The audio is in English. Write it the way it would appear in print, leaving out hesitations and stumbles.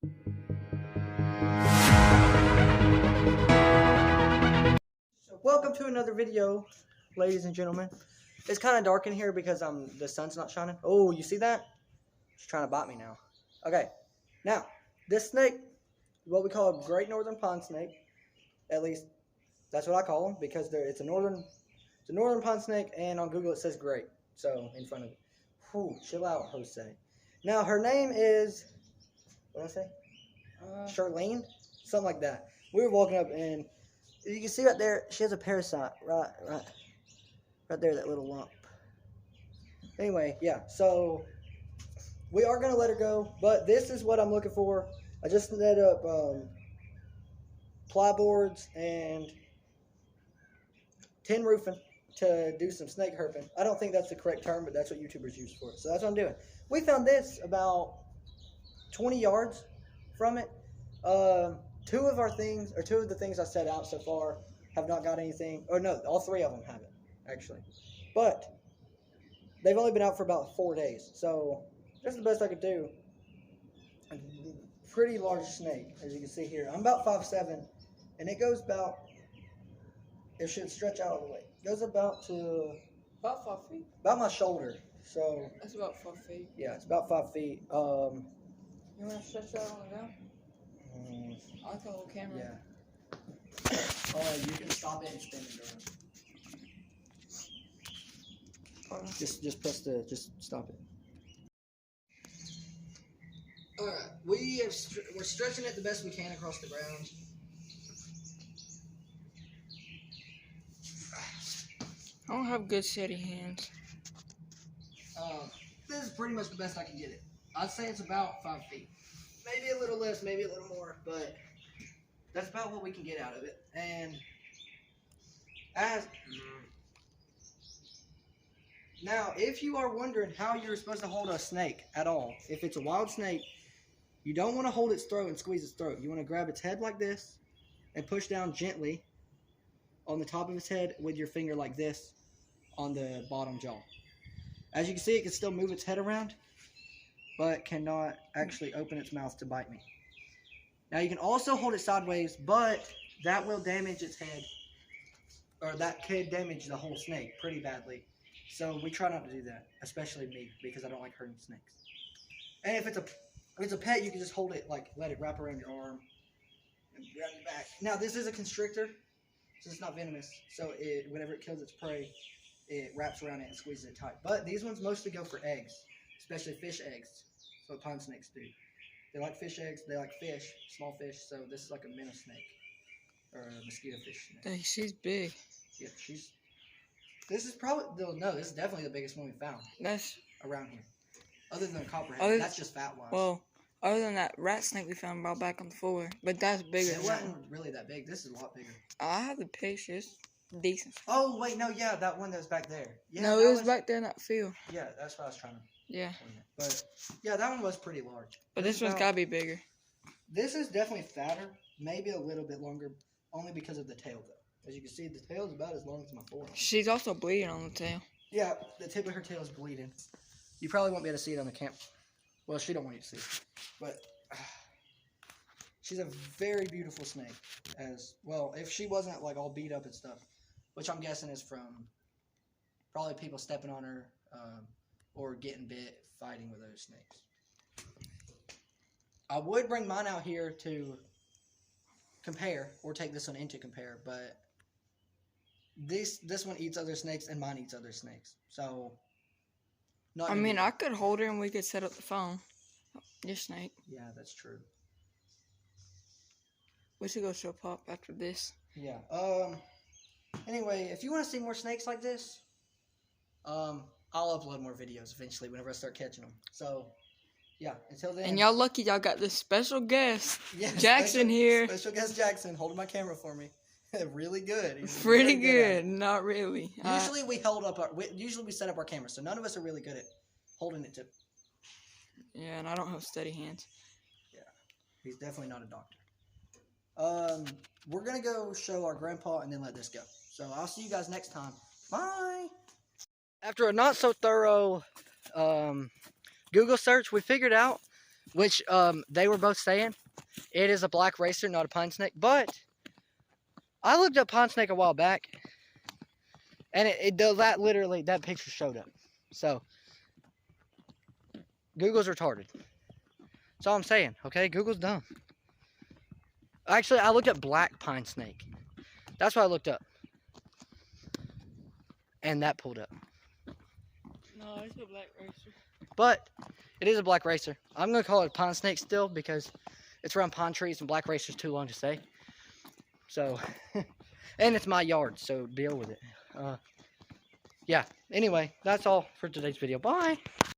So welcome to another video, ladies and gentlemen. It's kind of dark in here because the sun's not shining. Oh, you see that? She's trying to bite me now. Okay, now this snake, what we call a great northern pond snake. At least that's what I call them because it's a northern pond snake, and on Google it says great. So in front of it. Whew, chill out, Jose. Now her name is, what did I say? Charlene, something like that. We were walking up and you can see right there, she has a parasite right there, that little lump. Anyway, yeah, so we are gonna let her go, but this is what I'm looking for. I just set up ply boards and tin roofing to do some snake herping. I don't think that's the correct term, but that's what YouTubers use for it. So that's what I'm doing. We found this about 20 yards from it. Two of the things I set out so far have not got anything. Or no, all three of them haven't, actually. But they've only been out for about 4 days. So that's the best I could do. A pretty large snake, as you can see here. I'm about 5'7", and it goes about, it should stretch out all the way. It goes about to... About 5 feet? About my shoulder. So that's about 5 feet. Yeah, it's about 5 feet. You want to stretch that on now? I got a whole camera. Yeah. You can stop it and spin it around. Just press just stop it. Alright, we're stretching it the best we can across the ground. I don't have good steady hands. This is pretty much the best I can get it. I'd say it's about 5 feet. Maybe a little less, maybe a little more, but that's about what we can get out of it. And now, if you are wondering how you're supposed to hold a snake at all, if it's a wild snake, you don't want to hold its throat and squeeze its throat. You want to grab its head like this and push down gently on the top of its head with your finger like this on the bottom jaw. As you can see, it can still move its head around, but cannot actually open its mouth to bite me. Now you can also hold it sideways, but that will damage its head, or that could damage the whole snake pretty badly. So we try not to do that, especially me, because I don't like hurting snakes. And if it's a pet, you can just hold it, like let it wrap around your arm and grab your back. Now this is a constrictor, so it's not venomous. So whenever it kills its prey, it wraps around it and squeezes it tight. But these ones mostly go for eggs, especially fish eggs. That's what pond snakes do. They like fish eggs. They like fish, small fish. So this is like a minnow snake or a mosquito fish snake. Hey, she's big. Yeah, this is probably this is definitely the biggest one we found. That's around here. Other than the copperhead, that's just fat wise. Well, other than that rat snake we found about back on the floor, but that's bigger. It wasn't really that big. This is a lot bigger. I have the pictures. Decent. Oh wait, no, yeah, that one that was back there. Yeah, no, it was back there in that field. Yeah, that's what I was trying to. Yeah. But yeah, that one was pretty large. But this one's gotta be bigger. This is definitely fatter, maybe a little bit longer, only because of the tail though. As you can see, the tail is about as long as my forearm. She's also bleeding on the tail. Yeah, the tip of her tail is bleeding. You probably won't be able to see it on the camp. Well, she don't want you to see it, but she's a very beautiful snake. As well, if she wasn't like all beat up and stuff. Which I'm guessing is from probably people stepping on her or getting bit fighting with those snakes. I would bring mine out here to compare or take this one in to compare, but this one eats other snakes and mine eats other snakes. So, I could hold her and we could set up the phone. Your snake. Yeah, that's true. We should go show Pop after this. Yeah. Anyway, if you want to see more snakes like this, I'll upload more videos eventually whenever I start catching them. So, yeah, until then. And y'all lucky y'all got this special guest, Jackson here. Special guest Jackson holding my camera for me. Really good. He's pretty good. Not really. Usually we set up our camera, so none of us are really good at holding it to. Yeah, and I don't have steady hands. Yeah, he's definitely not a doctor. We're gonna go show our grandpa and then let this go. So I'll see you guys next time. Bye. After a not so thorough Google search, we figured out which they were both saying it is a black racer, not a pine snake. But I looked up pine snake a while back, and that picture showed up. So Google's retarded. That's all I'm saying. Okay, Google's dumb. Actually, I looked up black pine snake. That's what I looked up, and that pulled up. No, it's a black racer. But it is a black racer. I'm gonna call it a pine snake still because it's around pine trees, and black racer's too long to say. So, and it's my yard, so deal with it. Yeah. Anyway, that's all for today's video. Bye.